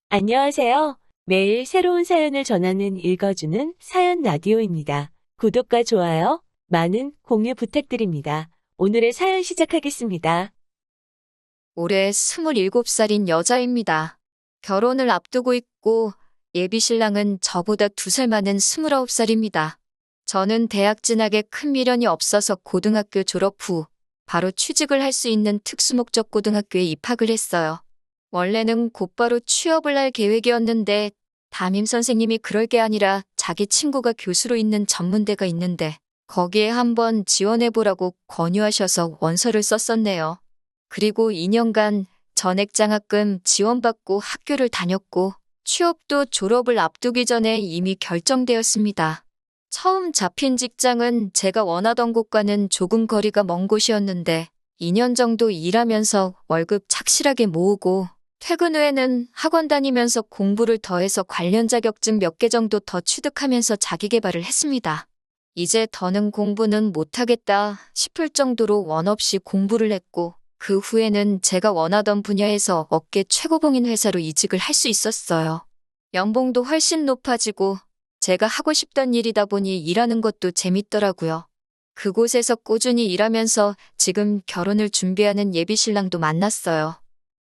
안녕하세요. 매일 새로운 사연을 전하는 읽어주는 사연 라디오입니다. 구독과 좋아요, 많은 공유 부탁드립니다. 오늘의 사연 시작하겠습니다. 올해 27살인 여자입니다. 결혼을 앞두고 있고 예비 신랑은 저보다 2살 많은 29살입니다. 저는 대학 진학에 큰 미련이 없어서 고등학교 졸업 후 바로 취직을 할 수 있는 특수목적 고등학교에 입학을 했어요. 원래는 곧바로 취업을 할 계획이었는데 담임 선생님이 그럴 게 아니라 자기 친구가 교수로 있는 전문대가 있는데 거기에 한번 지원해보라고 권유하셔서 원서를 썼었네요. 그리고 2년간 전액장학금 지원받고 학교를 다녔고 취업도 졸업을 앞두기 전에 이미 결정되었습니다. 처음 잡힌 직장은 제가 원하던 곳과는 조금 거리가 먼 곳이었는데 2년 정도 일하면서 월급 착실하게 모으고 퇴근 후에는 학원 다니면서 공부를 더해서 관련 자격증 몇 개 정도 더 취득하면서 자기 개발을 했습니다. 이제 더는 공부는 못하겠다 싶을 정도로 원 없이 공부를 했고 그 후에는 제가 원하던 분야에서 업계 최고봉인 회사로 이직을 할 수 있었어요. 연봉도 훨씬 높아지고 제가 하고 싶던 일이다 보니 일하는 것도 재밌더라고요. 그곳에서 꾸준히 일하면서 지금 결혼을 준비하는 예비신랑도 만났어요.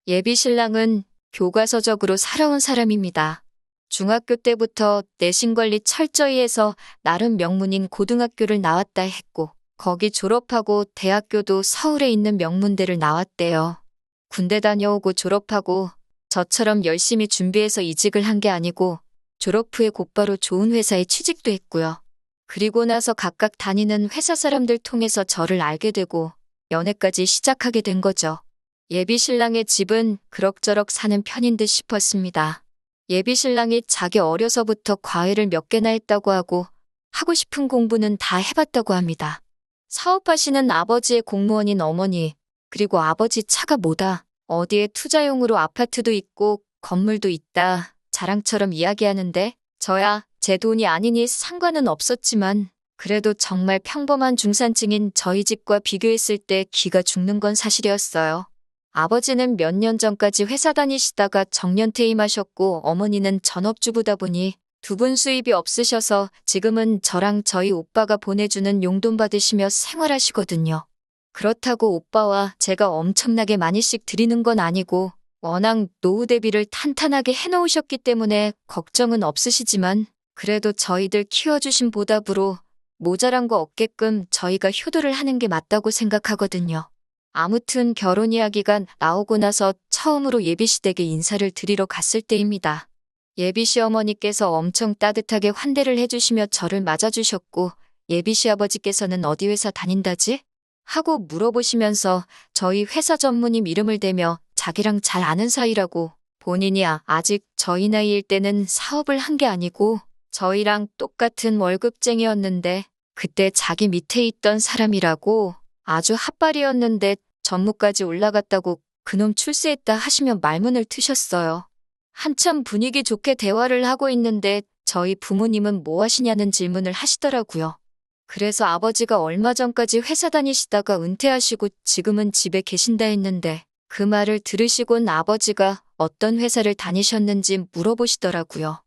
예비신랑은 교과서적으로 살아온 사람입니다. 중학교 때부터 내신관리 철저히 해서 나름 명문인 고등학교를 나왔다 했고 거기 졸업하고 대학교도 서울에 있는 명문대를 나왔대요. 군대 다녀오고 졸업하고 저처럼 열심히 준비해서 이직을 한 게 아니고 졸업 후에 곧바로 좋은 회사에 취직도 했고요. 그리고 나서 각각 다니는 회사 사람들 통해서 저를 알게 되고 연애까지 시작하게 된 거죠. 예비신랑의 집은 그럭저럭 사는 편인 듯 싶었습니다. 예비신랑이 자기 어려서부터 과외를 몇 개나 했다고 하고 하고 싶은 공부는 다 해봤다고 합니다. 사업하시는 아버지의 공무원인 어머니, 그리고 아버지 차가 뭐다, 어디에 투자용으로 아파트도 있고 건물도 있다 자랑처럼 이야기하는데 저야 제 돈이 아니니 상관은 없었지만 그래도 정말 평범한 중산층인 저희 집과 비교했을 때 기가 죽는 건 사실이었어요. 아버지는 몇 년 전까지 회사 다니시다가 정년퇴임하셨고 어머니는 전업주부다 보니 두 분 수입이 없으셔서 지금은 저랑 저희 오빠가 보내주는 용돈 받으시며 생활하시거든요. 그렇다고 오빠와 제가 엄청나게 많이씩 드리는 건 아니고 워낙 노후 대비를 탄탄하게 해놓으셨기 때문에 걱정은 없으시지만 그래도 저희들 키워주신 보답으로 모자란 거 없게끔 저희가 효도를 하는 게 맞다고 생각하거든요. 아무튼 결혼 이야기가 나오고 나서 처음으로 예비씨 댁에 인사를 드리러 갔을 때입니다. 예비씨 어머니께서 엄청 따뜻하게 환대를 해주시며 저를 맞아주셨고 예비씨 아버지께서는 어디 회사 다닌다지? 하고 물어보시면서 저희 회사 전무님 이름을 대며 자기랑 잘 아는 사이라고 본인이 아직 저희 나이일 때는 사업을 한 게 아니고 저희랑 똑같은 월급쟁이였는데 그때 자기 밑에 있던 사람이라고 아주 핫발이었는데 전무까지 올라갔다고 그놈 출세했다 하시며 말문을 트셨어요. 한참 분위기 좋게 대화를 하고 있는데 저희 부모님은 뭐 하시냐는 질문을 하시더라고요. 그래서 아버지가 얼마 전까지 회사 다니시다가 은퇴하시고 지금은 집에 계신다 했는데 그 말을 들으시곤 아버지가 어떤 회사를 다니셨는지 물어보시더라고요.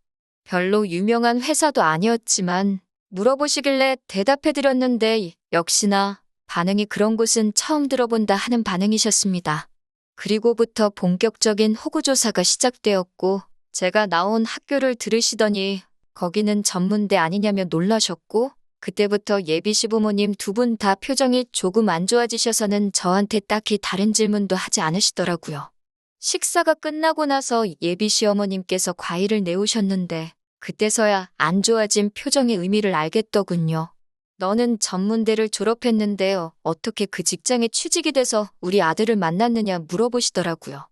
별로 유명한 회사도 아니었지만 물어보시길래 대답해드렸는데 역시나 반응이 그런 곳은 처음 들어본다 하는 반응이셨습니다. 그리고부터 본격적인 호구조사가 시작되었고 제가 나온 학교를 들으시더니 거기는 전문대 아니냐며 놀라셨고 그때부터 예비 시부모님 두 분 다 표정이 조금 안 좋아지셔서는 저한테 딱히 다른 질문도 하지 않으시더라고요. 식사가 끝나고 나서 예비 시어머님께서 과일을 내오셨는데 그때서야 안 좋아진 표정의 의미를 알겠더군요. 너는 전문대를 졸업했는데요. 어떻게 그 직장에 취직이 돼서 우리 아들을 만났느냐 물어보시더라고요.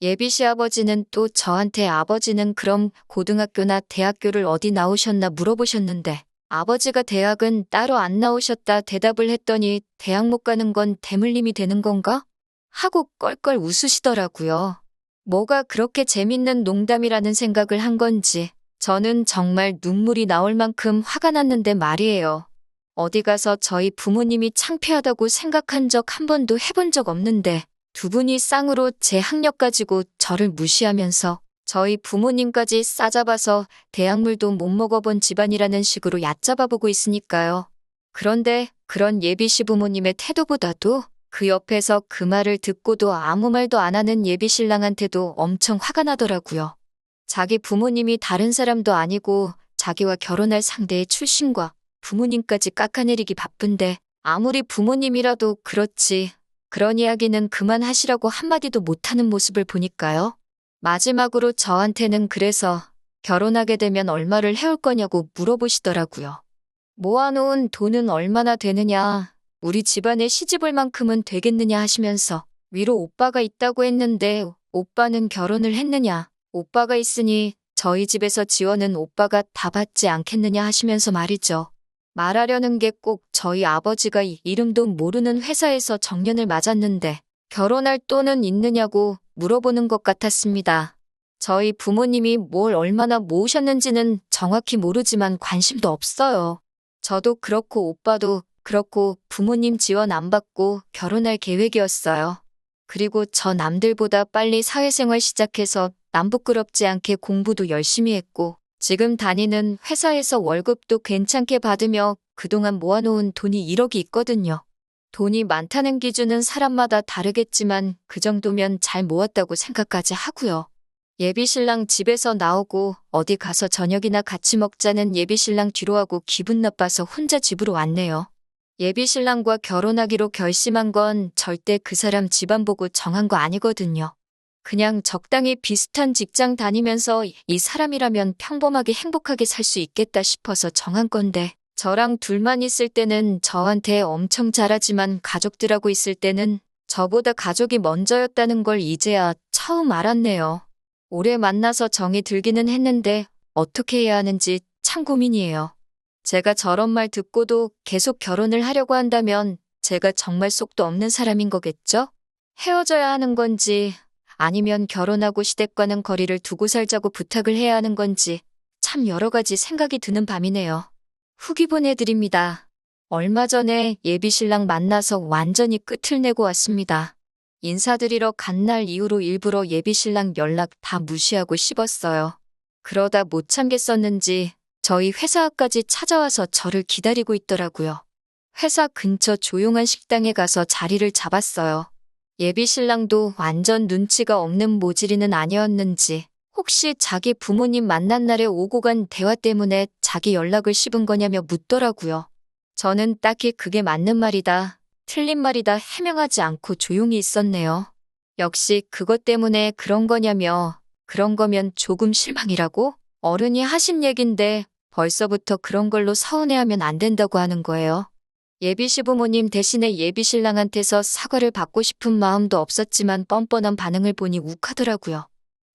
예비 시아버지는 또 저한테 아버지는 그럼 고등학교나 대학교를 어디 나오셨나 물어보셨는데 아버지가 대학은 따로 안 나오셨다 대답을 했더니 대학 못 가는 건 대물림이 되는 건가? 하고 껄껄 웃으시더라고요. 뭐가 그렇게 재밌는 농담이라는 생각을 한 건지 저는 정말 눈물이 나올 만큼 화가 났는데 말이에요. 어디 가서 저희 부모님이 창피하다고 생각한 적 한 번도 해본 적 없는데 두 분이 쌍으로 제 학력 가지고 저를 무시하면서 저희 부모님까지 싸잡아서 대학물도 못 먹어본 집안이라는 식으로 얕잡아보고 있으니까요. 그런데 그런 예비 시부모님의 태도보다도 그 옆에서 그 말을 듣고도 아무 말도 안 하는 예비 신랑한테도 엄청 화가 나더라고요. 자기 부모님이 다른 사람도 아니고 자기와 결혼할 상대의 출신과 부모님까지 깎아내리기 바쁜데 아무리 부모님이라도 그렇지. 그런 이야기는 그만하시라고 한마디도 못하는 모습을 보니까요. 마지막으로 저한테는 그래서 결혼하게 되면 얼마를 해올 거냐고 물어보시더라고요. 모아놓은 돈은 얼마나 되느냐, 우리 집안에 시집올 만큼은 되겠느냐 하시면서 위로 오빠가 있다고 했는데 오빠는 결혼을 했느냐, 오빠가 있으니 저희 집에서 지원은 오빠가 다 받지 않겠느냐 하시면서 말이죠. 말하려는 게 꼭 저희 아버지가 이름도 모르는 회사에서 정년을 맞았는데 결혼할 돈은 있느냐고 물어보는 것 같았습니다. 저희 부모님이 뭘 얼마나 모으셨는지는 정확히 모르지만 관심도 없어요. 저도 그렇고 오빠도 그렇고 부모님 지원 안 받고 결혼할 계획이었어요. 그리고 저 남들보다 빨리 사회생활 시작해서 남 부끄럽지 않게 공부도 열심히 했고 지금 다니는 회사에서 월급도 괜찮게 받으며 그동안 모아놓은 돈이 1억이 있거든요. 돈이 많다는 기준은 사람마다 다르겠지만 그 정도면 잘 모았다고 생각까지 하고요. 예비신랑 집에서 나오고 어디 가서 저녁이나 같이 먹자는 예비신랑 뒤로 하고 기분 나빠서 혼자 집으로 왔네요. 예비신랑과 결혼하기로 결심한 건 절대 그 사람 집안 보고 정한 거 아니거든요. 그냥 적당히 비슷한 직장 다니면서 이 사람이라면 평범하게 행복하게 살 수 있겠다 싶어서 정한 건데 저랑 둘만 있을 때는 저한테 엄청 잘하지만 가족들하고 있을 때는 저보다 가족이 먼저였다는 걸 이제야 처음 알았네요. 오래 만나서 정이 들기는 했는데 어떻게 해야 하는지 참 고민이에요. 제가 저런 말 듣고도 계속 결혼을 하려고 한다면 제가 정말 속도 없는 사람인 거겠죠? 헤어져야 하는 건지 아니면 결혼하고 시댁과는 거리를 두고 살자고 부탁을 해야 하는 건지 참 여러 가지 생각이 드는 밤이네요. 후기 보내드립니다. 얼마 전에 예비신랑 만나서 완전히 끝을 내고 왔습니다. 인사드리러 간 날 이후로 일부러 예비신랑 연락 다 무시하고 씹었어요. 그러다 못 참겠었는지 저희 회사까지 찾아와서 저를 기다리고 있더라고요. 회사 근처 조용한 식당에 가서 자리를 잡았어요. 예비신랑도 완전 눈치가 없는 모질이는 아니었는지 혹시 자기 부모님 만난 날에 오고 간 대화 때문에 자기 연락을 씹은 거냐며 묻더라고요. 저는 딱히 그게 맞는 말이다, 틀린 말이다 해명하지 않고 조용히 있었네요. 역시 그것 때문에 그런 거냐며 그런 거면 조금 실망이라고? 어른이 하신 얘긴데 벌써부터 그런 걸로 서운해하면 안 된다고 하는 거예요. 예비시부모님 대신에 예비신랑한테서 사과를 받고 싶은 마음도 없었지만 뻔뻔한 반응을 보니 욱하더라고요.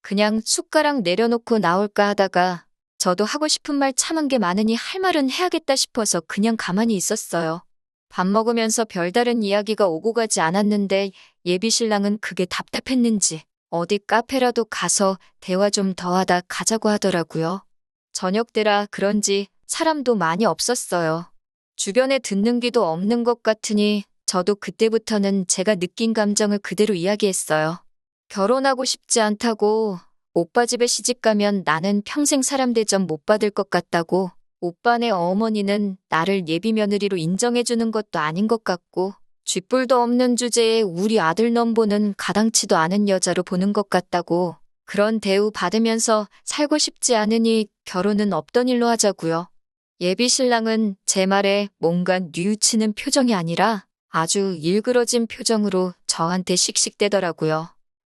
그냥 숟가락 내려놓고 나올까 하다가 저도 하고 싶은 말 참은 게 많으니 할 말은 해야겠다 싶어서 그냥 가만히 있었어요. 밥 먹으면서 별다른 이야기가 오고 가지 않았는데 예비신랑은 그게 답답했는지 어디 카페라도 가서 대화 좀 더 하다 가자고 하더라고요. 저녁 때라 그런지 사람도 많이 없었어요. 주변에 듣는 귀도 없는 것 같으니 저도 그때부터는 제가 느낀 감정을 그대로 이야기했어요. 결혼하고 싶지 않다고, 오빠 집에 시집가면 나는 평생 사람 대접 못 받을 것 같다고, 오빠네 어머니는 나를 예비 며느리로 인정해주는 것도 아닌 것 같고, 쥐뿔도 없는 주제에 우리 아들 넘보는 가당치도 않은 여자로 보는 것 같다고, 그런 대우 받으면서 살고 싶지 않으니 결혼은 없던 일로 하자고요. 예비신랑은 제 말에 뭔가 뉘우치는 표정이 아니라 아주 일그러진 표정으로 저한테 씩씩대더라고요.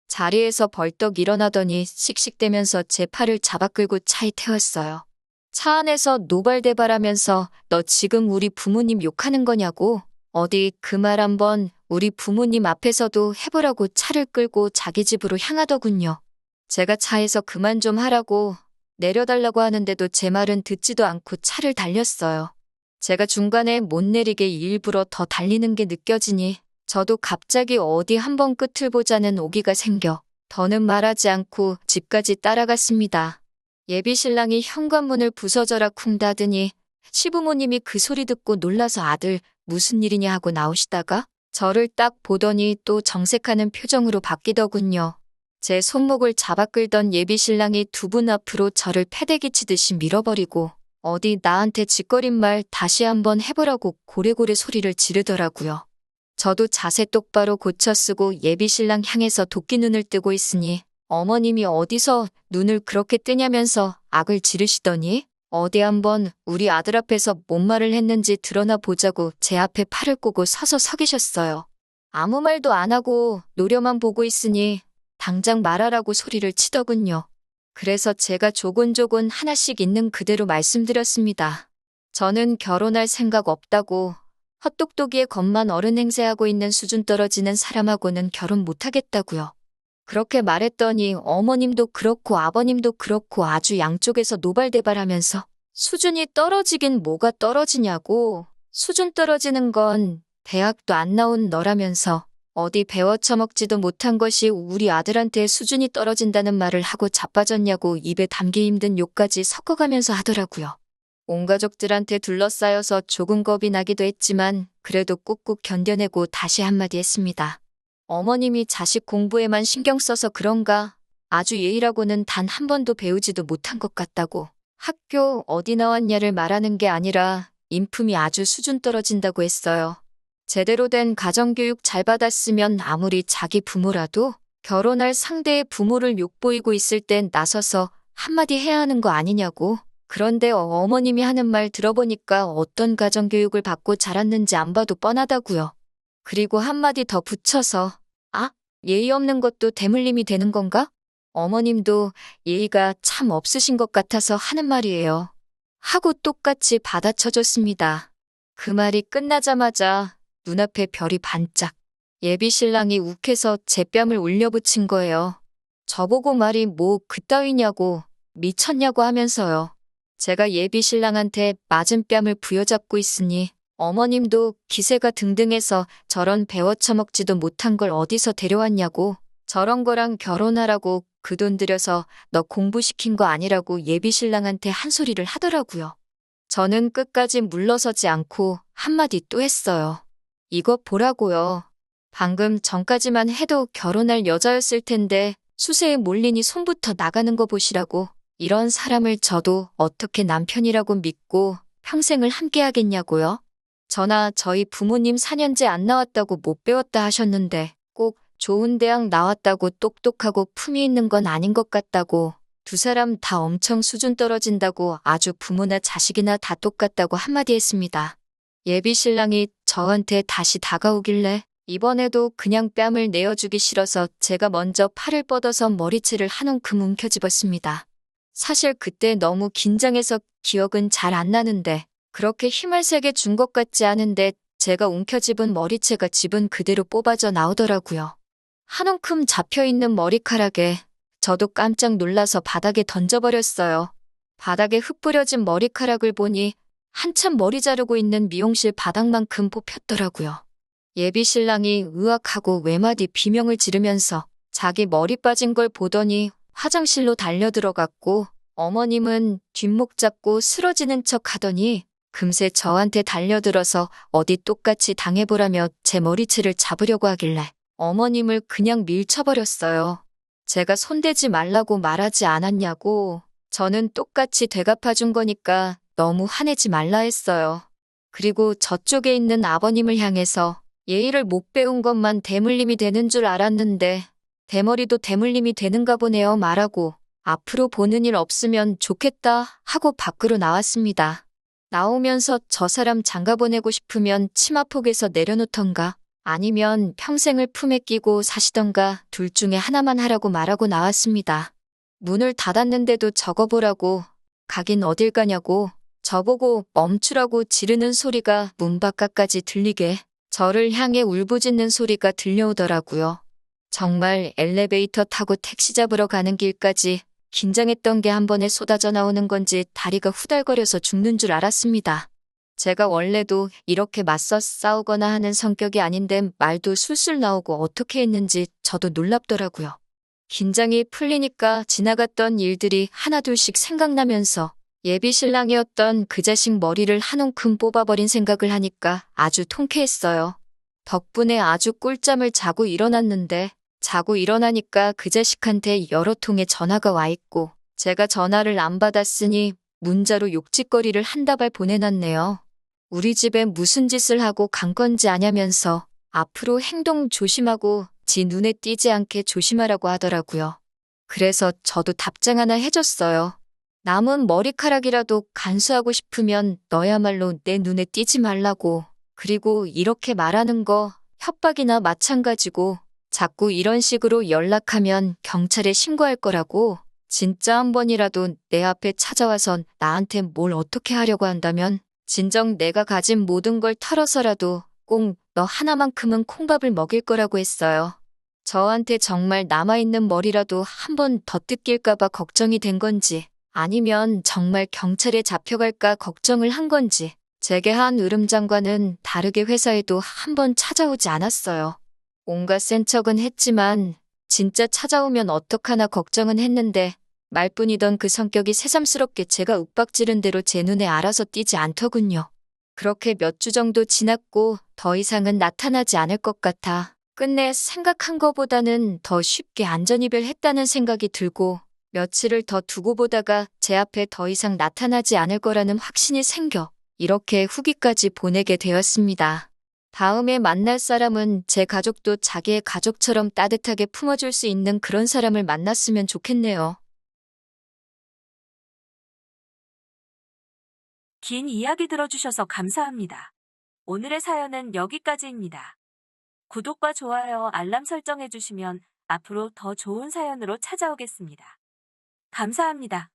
자리에서 벌떡 일어나더니 씩씩대면서 제 팔을 잡아 끌고 차에 태웠어요. 차 안에서 노발대발하면서 너 지금 우리 부모님 욕하는 거냐고? 어디 그 말 한번 우리 부모님 앞에서도 해보라고 차를 끌고 자기 집으로 향하더군요. 제가 차에서 그만 좀 하라고 내려달라고 하는데도 제 말은 듣지도 않고 차를 달렸어요. 제가 중간에 못 내리게 일부러 더 달리는 게 느껴지니 저도 갑자기 어디 한번 끝을 보자는 오기가 생겨 더는 말하지 않고 집까지 따라갔습니다. 예비신랑이 현관문을 부서져라 쿵 닫으니 시부모님이 그 소리 듣고 놀라서 아들 무슨 일이냐 하고 나오시다가 저를 딱 보더니 또 정색하는 표정으로 바뀌더군요. 제 손목을 잡아 끌던 예비 신랑이 두 분 앞으로 저를 패대기 치듯이 밀어버리고 어디 나한테 짓거린 다시 한번 해보라고 고래고래 소리를 지르더라고요. 저도 자세 똑바로 고쳐 쓰고 예비 신랑 향해서 도끼 눈을 뜨고 있으니 어머님이 어디서 눈을 그렇게 뜨냐면서 악을 지르시더니 어디 한번 우리 아들 앞에서 뭔 말을 했는지 드러나 보자고 제 앞에 팔을 꼬고 서서 서 계셨어요. 아무 말도 안 하고 노려만 보고 있으니 당장 말하라고 소리를 치더군요. 그래서 제가 조곤조곤 하나씩 있는 그대로 말씀드렸습니다. 저는 결혼할 생각 없다고 헛똑똑이의 겉만 어른 행세하고 있는 수준 떨어지는 사람하고는 결혼 못하겠다고요. 그렇게 말했더니 어머님도 그렇고 아버님도 그렇고 아주 양쪽에서 노발대발하면서 수준이 떨어지긴 뭐가 떨어지냐고, 수준 떨어지는 건 대학도 안 나온 너라면서 어디 배워 처먹지도 못한 것이 우리 아들한테 수준이 떨어진다는 말을 하고 자빠졌냐고 입에 담기 힘든 욕까지 섞어가면서 하더라고요. 온 가족들한테 둘러싸여서 조금 겁이 나기도 했지만 그래도 꾹꾹 견뎌내고 다시 한마디 했습니다. 어머님이 자식 공부에만 신경 써서 그런가 아주 예의라고는 단 한 번도 배우지도 못한 것 같다고. 학교 어디 나왔냐를 말하는 게 아니라 인품이 아주 수준 떨어진다고 했어요. 제대로 된 가정교육 잘 받았으면 아무리 자기 부모라도 결혼할 상대의 부모를 욕보이고 있을 땐 나서서 한마디 해야 하는 거 아니냐고. 그런데 어머님이 하는 말 들어보니까 어떤 가정교육을 받고 자랐는지 안 봐도 뻔하다고요. 그리고 한마디 더 붙여서 아, 예의 없는 것도 대물림이 되는 건가? 어머님도 예의가 참 없으신 것 같아서 하는 말이에요. 하고 똑같이 받아쳐줬습니다. 그 말이 끝나자마자 눈앞에 별이 반짝. 예비 신랑이 욱해서 제 뺨을 올려붙인 거예요. 저보고 말이 뭐 그따위냐고 미쳤냐고 하면서요. 제가 예비 신랑한테 맞은 뺨을 부여잡고 있으니 어머님도 기세가 등등해서 저런 배워 처먹지도 못한 걸 어디서 데려왔냐고, 저런 거랑 결혼하라고 그 돈 들여서 너 공부시킨 거 아니라고 예비 신랑한테 한 소리를 하더라고요. 저는 끝까지 물러서지 않고 한마디 또 했어요. 이거 보라고요. 방금 전까지만 해도 결혼할 여자였을 텐데 수세에 몰리니 손부터 나가는 거 보시라고. 이런 사람을 저도 어떻게 남편이라고 믿고 평생을 함께 하겠냐고요. 저나 저희 부모님 4년제 안 나왔다고 못 배웠다 하셨는데 꼭 좋은 대학 나왔다고 똑똑하고 품위 있는 건 아닌 것 같다고, 두 사람 다 엄청 수준 떨어진다고 아주 부모나 자식이나 다 똑같다고 한마디 했습니다. 예비 신랑이 저한테 다시 다가오길래 이번에도 그냥 뺨을 내어주기 싫어서 제가 먼저 팔을 뻗어서 머리채를 한 움큼 움켜쥐었습니다. 사실 그때 너무 긴장해서 기억은 잘 안 나는데 그렇게 힘을 세게 준 것 같지 않은데 제가 움켜집은 머리채가 집은 그대로 뽑아져 나오더라고요. 한 움큼 잡혀있는 머리카락에 저도 깜짝 놀라서 바닥에 던져버렸어요. 바닥에 흙 뿌려진 머리카락을 보니 한참 머리 자르고 있는 미용실 바닥만큼 뽑혔더라고요. 예비 신랑이 으악하고 외마디 비명을 지르면서 자기 머리 빠진 걸 보더니 화장실로 달려들어갔고, 어머님은 뒷목 잡고 쓰러지는 척 하더니 금세 저한테 달려들어서 어디 똑같이 당해보라며 제 머리채를 잡으려고 하길래 어머님을 그냥 밀쳐버렸어요. 제가 손대지 말라고 말하지 않았냐고. 저는 똑같이 되갚아준 거니까 너무 화내지 말라 했어요. 그리고 저쪽에 있는 아버님을 향해서 예의를 못 배운 것만 대물림이 되는 줄 알았는데 대머리도 대물림이 되는가 보네요 말하고 앞으로 보는 일 없으면 좋겠다 하고 밖으로 나왔습니다. 나오면서 저 사람 장가보내고 싶으면 치마폭에서 내려놓던가 아니면 평생을 품에 끼고 사시던가 둘 중에 하나만 하라고 말하고 나왔습니다. 문을 닫았는데도 적어보라고, 가긴 어딜 가냐고, 저보고 멈추라고 지르는 소리가 문 바깥까지 들리게 저를 향해 울부짖는 소리가 들려오더라고요. 정말 엘리베이터 타고 택시 잡으러 가는 길까지 긴장했던 게 한 번에 쏟아져 나오는 건지 다리가 후달거려서 죽는 줄 알았습니다. 제가 원래도 이렇게 맞서 싸우거나 하는 성격이 아닌데 말도 술술 나오고 어떻게 했는지 저도 놀랍더라고요. 긴장이 풀리니까 지나갔던 일들이 하나둘씩 생각나면서 예비 신랑이었던 그 자식 머리를 한 움큼 뽑아버린 생각을 하니까 아주 통쾌했어요. 덕분에 아주 꿀잠을 자고 일어났는데 자고 일어나니까 그 자식한테 여러 통의 전화가 와 있고 제가 전화를 안 받았으니 문자로 욕짓거리를 한 다발 보내놨네요. 우리 집에 무슨 짓을 하고 간 건지 아냐면서 앞으로 행동 조심하고 지 눈에 띄지 않게 조심하라고 하더라고요. 그래서 저도 답장 하나 해줬어요. 남은 머리카락이라도 간수하고 싶으면 너야말로 내 눈에 띄지 말라고. 그리고 이렇게 말하는 거 협박이나 마찬가지고 자꾸 이런 식으로 연락하면 경찰에 신고할 거라고. 진짜 한 번이라도 내 앞에 찾아와선 나한테 뭘 어떻게 하려고 한다면 진정 내가 가진 모든 걸 털어서라도 꼭 너 하나만큼은 콩밥을 먹일 거라고 했어요. 저한테 정말 남아있는 머리라도 한 번 더 뜯길까봐 걱정이 된 건지 아니면 정말 경찰에 잡혀갈까 걱정을 한 건지 제게 한 으름장과는 다르게 회사에도 한 번 찾아오지 않았어요. 온갖 센 척은 했지만 진짜 찾아오면 어떡하나 걱정은 했는데 말뿐이던 그 성격이 새삼스럽게 제가 윽박지른 대로 제 눈에 알아서 띄지 않더군요. 그렇게 몇 주 정도 지났고 더 이상은 나타나지 않을 것 같아 끝내 생각한 것보다는 더 쉽게 안전이별했다는 생각이 들고 며칠을 더 두고 보다가 제 앞에 더 이상 나타나지 않을 거라는 확신이 생겨 이렇게 후기까지 보내게 되었습니다. 다음에 만날 사람은 제 가족도 자기의 가족처럼 따뜻하게 품어줄 수 있는 그런 사람을 만났으면 좋겠네요. 긴 이야기 들어주셔서 감사합니다. 오늘의 사연은 여기까지입니다. 구독과 좋아요, 알람 설정해주시면 앞으로 더 좋은 사연으로 찾아오겠습니다. 감사합니다.